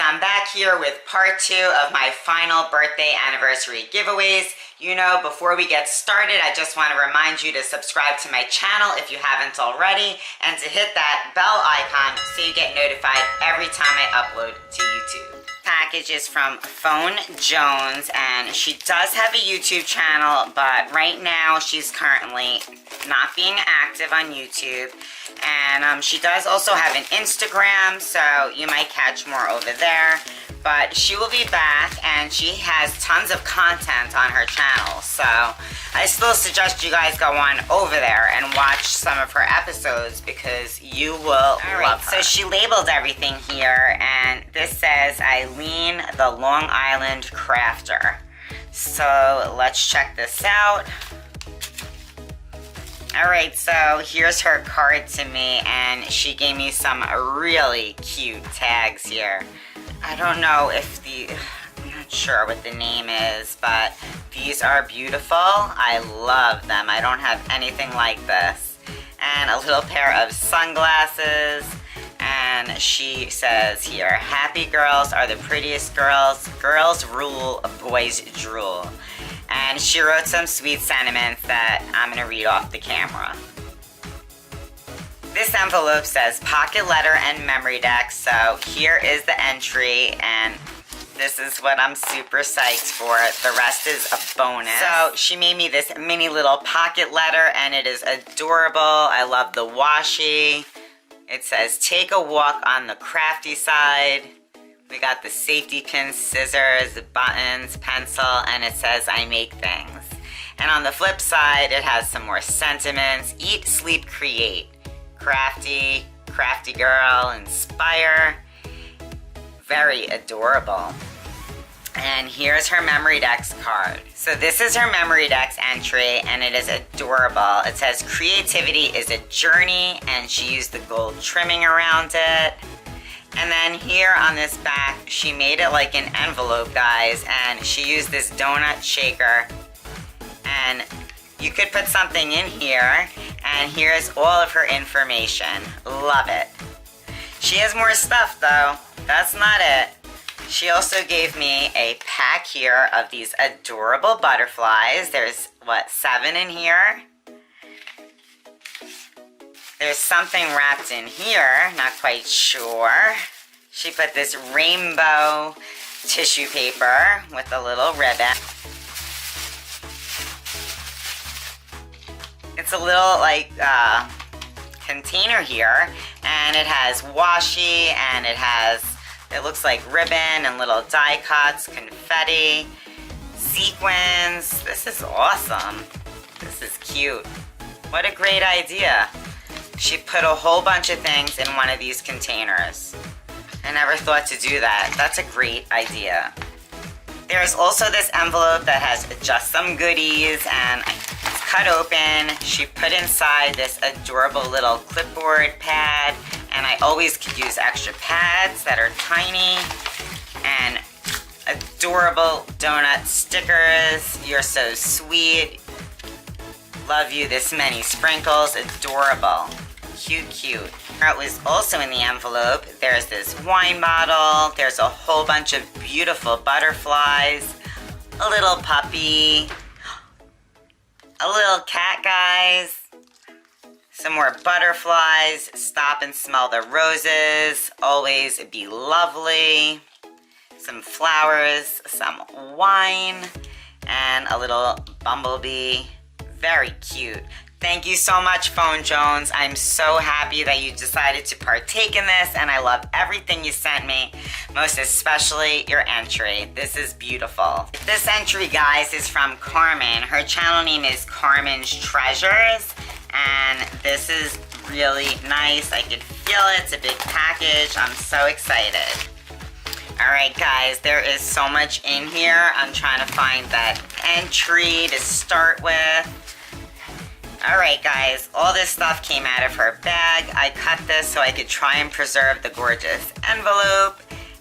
I'm back here with part 2 of my final birthday anniversary giveaways. You know, before we get started, I just want to remind you to subscribe to my channel if you haven't already, and to hit that bell icon so you get notified every time I upload to YouTube. Package is from PhoneJones, and she does have a YouTube channel, but right now she's currently not being active on YouTube. And she does also have an Instagram, so you might catch more over there. But she will be back, and she has tons of content on her channel. So I still suggest you guys go on over there and watch some of her episodes because you will love her. So she labeled everything here, and this says Ilene, the Long Island Crafter. So let's check this out. Alright, so here's her card to me, and she gave me some really cute tags here. I don't know if I'm not sure what the name is, but these are beautiful. I love them. I don't have anything like this. And a little pair of sunglasses, and she says here, happy girls are the prettiest girls. Girls rule, boys drool. And she wrote some sweet sentiments that I'm going to read off the camera. This envelope says pocket letter and memorydex, so here is the entry, and this is what I'm super psyched for. The rest is a bonus. So she made me this mini little pocket letter, and it is adorable. I love the washi. It says take a walk on the crafty side. We got the safety pins, scissors, buttons, pencil, and it says I make things. And on the flip side, it has some more sentiments. Eat, sleep, create. Crafty, crafty girl, inspire. Very adorable. And here's her memorydex card. So this is her memorydex entry, and it is adorable. It says creativity is a journey, and she used the gold trimming around it. And then here on this back, she made it like an envelope, guys, and she used this donut shaker. And you could put something in here, and here's all of her information. Love it. She has more stuff, though. That's not it. She also gave me a pack here of these adorable butterflies. There's, what, 7 in here? There's something wrapped in here, not quite sure. She put this rainbow tissue paper with a little ribbon. It's a little, like, container here, and it has washi, and it looks like ribbon and little die cuts, confetti, sequins. This is awesome. This is cute. What a great idea. She put a whole bunch of things in one of these containers. I never thought to do that. That's a great idea. There's also this envelope that has just some goodies, and it's cut open. She put inside this adorable little clipboard pad, and I always could use extra pads that are tiny, and adorable donut stickers. You're so sweet. Love you, this many sprinkles. Adorable. Cute, cute. What was also in the envelope, there's this wine bottle, there's a whole bunch of beautiful butterflies, a little puppy, a little cat, guys, some more butterflies, stop and smell the roses, always be lovely, some flowers, some wine, and a little bumblebee. Very cute. Thank you so much, PhoneJones. I'm so happy that you decided to partake in this, and I love everything you sent me, most especially your entry. This is beautiful. This entry, guys, is from Carmen. Her channel name is Carmens Treasures, and this is really nice. I could feel it. It's a big package. I'm so excited. Alright, guys, there is so much in here. I'm trying to find that entry to start with. Alright, guys, all this stuff came out of her bag. I cut this so I could try and preserve the gorgeous envelope.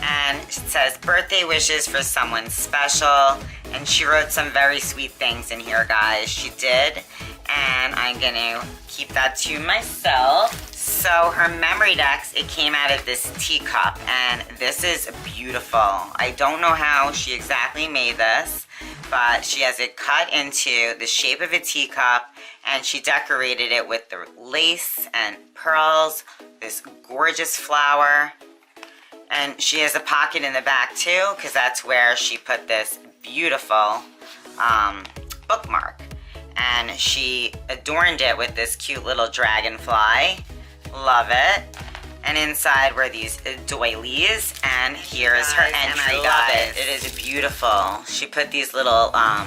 And it says birthday wishes for someone special. And she wrote some very sweet things in here, guys. She did. and I'm gonna keep that to myself. So her memorydex, it came out of this teacup, and this is beautiful. I don't know how she exactly made this, but she has it cut into the shape of a teacup, and she decorated it with the lace and pearls, this gorgeous flower, and she has a pocket in the back too, because that's where she put this beautiful bookmark. And she adorned it with this cute little dragonfly. Love it. And inside were these doilies, and here is her entry, guys. It is beautiful. She put these little, I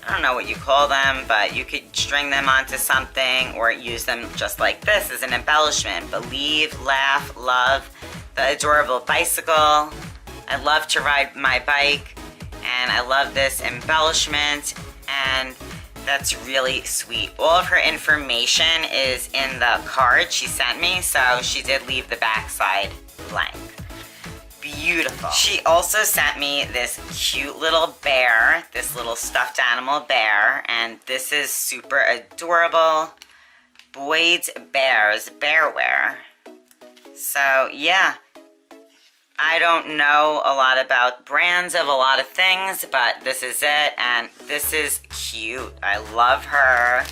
don't know what you call them, but you could string them onto something or use them just like this as an embellishment. Believe, laugh, love, the adorable bicycle. I love to ride my bike, and I love this embellishment, and that's really sweet. All of her information is in the card she sent me, so she did leave the back side blank. Beautiful. She also sent me this cute little bear, this little stuffed animal bear, and this is super adorable. Boyd's Bears Bearwear. So yeah, I don't know a lot about brands of a lot of things, but this is it, and this is cute. I love her.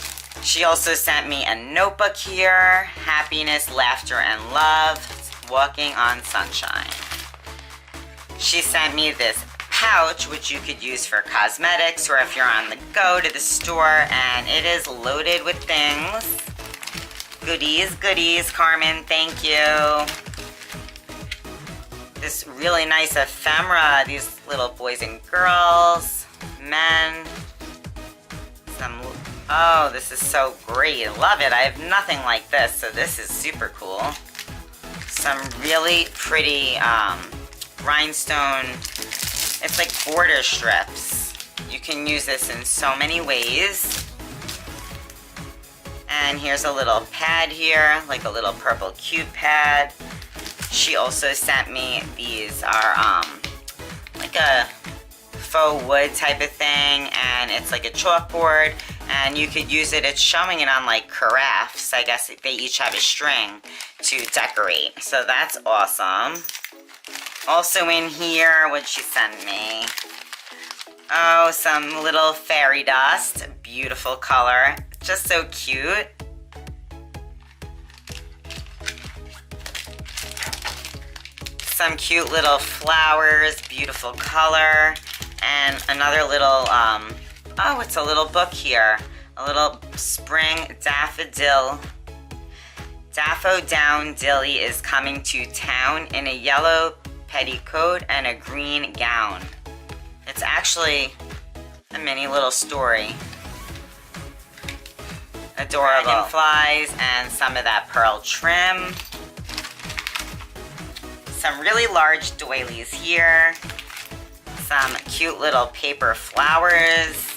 She also sent me a notebook here, Happiness, Laughter, and Love, Walking on Sunshine. She sent me this pouch, which you could use for cosmetics or if you're on the go to the store, and it is loaded with things. Goodies, goodies, Carmen, thank you. This really nice ephemera, these little boys and girls, men, oh, this is so great, I love it. I have nothing like this, so this is super cool. Some really pretty rhinestone, it's like border strips. You can use this in so many ways. And here's a little pad here, like a little purple cute pad. She also sent me, these are like a faux wood type of thing, and it's like a chalkboard, and you could use it, it's showing it on like carafes. I guess they each have a string to decorate, so that's awesome. Also in here, what'd she send me? Oh, some little fairy dust, beautiful color, just so cute. Some cute little flowers, beautiful color, and another little, oh, it's a little book here. A little spring daffodil. Daffodilly is coming to town in a yellow petticoat and a green gown. It's actually a mini little story. Adorable. Dragonflies and some of that pearl trim. Some really large doilies here. Some cute little paper flowers.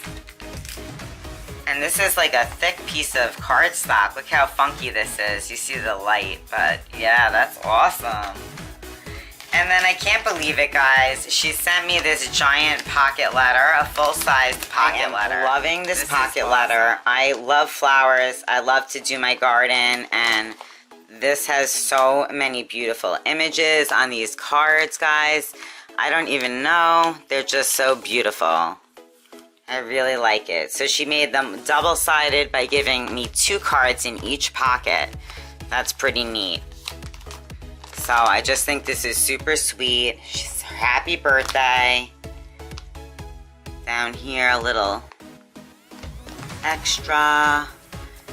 And this is like a thick piece of cardstock. Look how funky this is. You see the light, but yeah, that's awesome. And then I can't believe it, guys. She sent me this giant pocket letter, a full-sized pocket letter. I am loving this pocket letter. I love flowers. I love to do my garden, and this has so many beautiful images on these cards, guys. I don't even know. They're just so beautiful. I really like it. So she made them double-sided by giving me 2 cards in each pocket. That's pretty neat. So I just think this is super sweet. She's happy birthday. Down here, a little extra.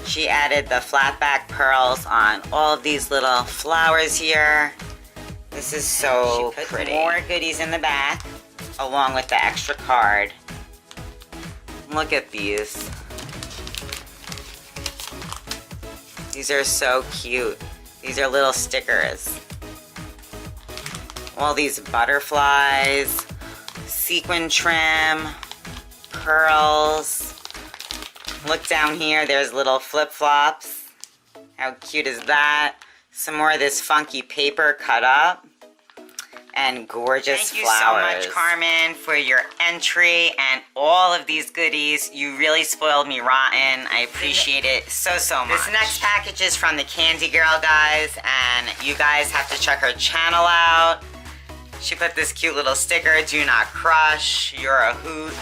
She added the flat back pearls on all of these little flowers here. This is so pretty. More goodies in the back, along with the extra card. Look at these. These are so cute. These are little stickers. All these butterflies, sequin trim, pearls. Look down here, there's little flip-flops. How cute is that? Some more of this funky paper cut up. and gorgeous flowers. Thank you so much, Carmen, for your entry and all of these goodies. You really spoiled me rotten. I appreciate it so much. This next package is from the KandeeGurl, guys, and you guys have to check her channel out. She put this cute little sticker, do not crush, you're a hoot.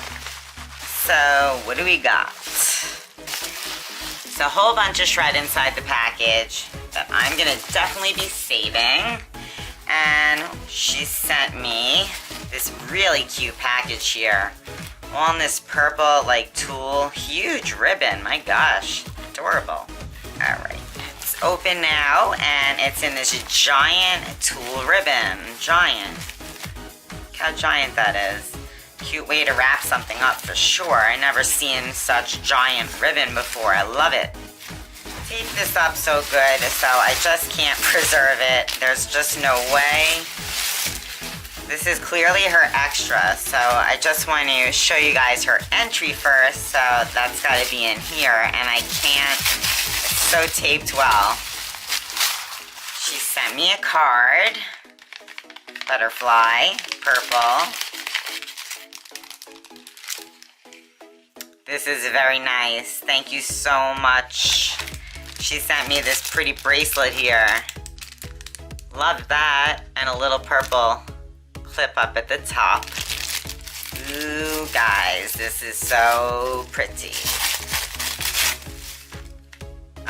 So, what do we got? It's a whole bunch of shred inside the package that I'm gonna definitely be saving. And she sent me this really cute package here. On this purple, like, tulle, huge ribbon. My gosh, adorable. All right, it's open now, and it's in this giant tulle ribbon. Giant. Look how giant that is. Cute way to wrap something up for sure. I never seen such giant ribbon before. I love it. Tape this up so good, so I just can't preserve it. There's just no way. This is clearly her extra, so I just want to show you guys her entry first, so that's got to be in here, and I can't. It's so taped well. She sent me a card. Butterfly, purple. This is very nice. Thank you so much. She sent me this pretty bracelet here. Love that. And a little purple clip up at the top. Ooh, guys, this is so pretty.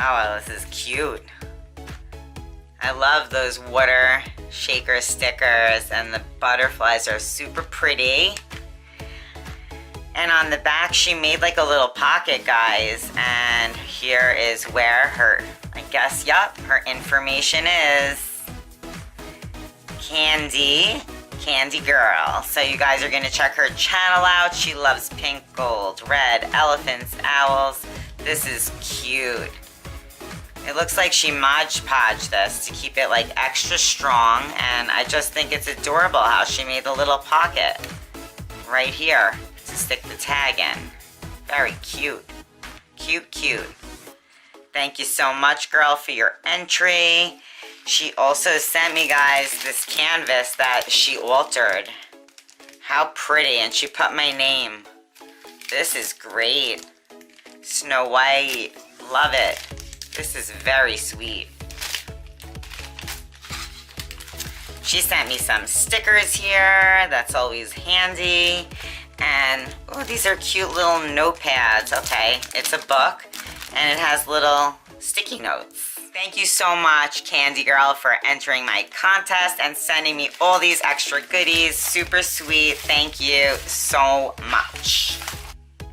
Oh, this is cute. I love those water shaker stickers, and the butterflies are super pretty. And on the back, she made like a little pocket, guys. And here is where her, I guess, yup, her information is. KandeeGurl. So you guys are gonna check her channel out. She loves pink, gold, red, elephants, owls. This is cute. It looks like she Mod Podged this to keep it like extra strong. And I just think it's adorable how she made the little pocket right here to stick the tag in. Very cute. Cute. Thank you so much, girl, for your entry. She also sent me, guys, this canvas that she altered. How pretty, and she put my name. This is great. Snow White, love it. This is very sweet. She sent me some stickers here. That's always handy. And, oh, these are cute little notepads. Okay, it's a book, and it has little sticky notes. Thank you so much, KandeeGurl, for entering my contest and sending me all these extra goodies. Super sweet. Thank you so much.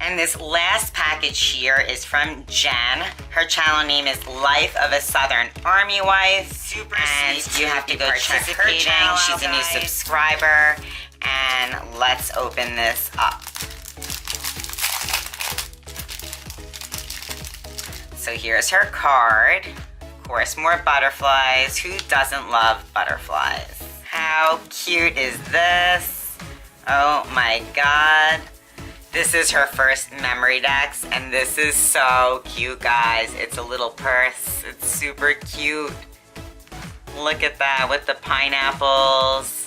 And this last package here is from Jenn. Her channel name is Life of a Southern Army Wife. Super sweet. And you have to go check her channel. She's a new subscriber. And let's open this up. So here's her card. Of course, more butterflies. Who doesn't love butterflies? How cute is this? Oh my God. This is her first memorydex, and this is so cute, guys. It's a little purse. It's super cute. Look at that with the pineapples.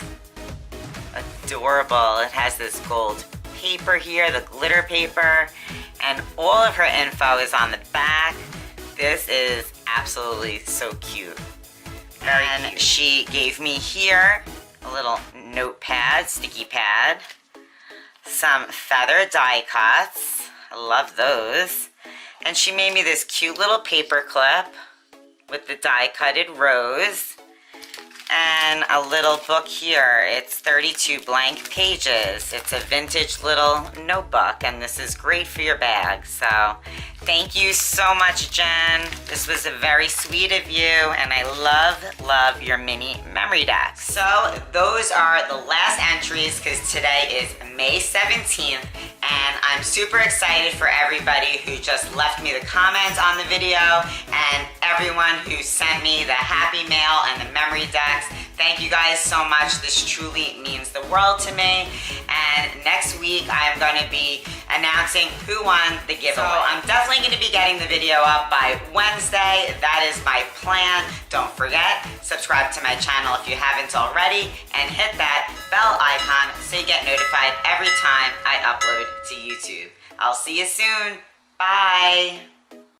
Adorable. It has this gold paper here, the glitter paper, and all of her info is on the back. This is absolutely so cute. Very cute. She gave me here a little notepad, sticky pad, some feather die cuts. I love those. And she made me this cute little paper clip with the die cutted rose. And a little book here. It's 32 blank pages. It's a vintage little notebook, and this is great for your bag. So thank you so much, Jenn. This was very sweet of you, and I love your mini memorydex. So those are the last entries, because today is May 17th, and I'm super excited for everybody who just left me the comments on the video and everyone who sent me the Happy Mail and the memory decks. Thank you guys so much. This truly means the world to me. And next week, I am going to be announcing who won the giveaway. So I'm definitely going to be getting the video up by Wednesday. That is my plan. Don't forget, subscribe to my channel if you haven't already, and hit that bell icon so you get notified every time I upload to YouTube. I'll see you soon. Bye.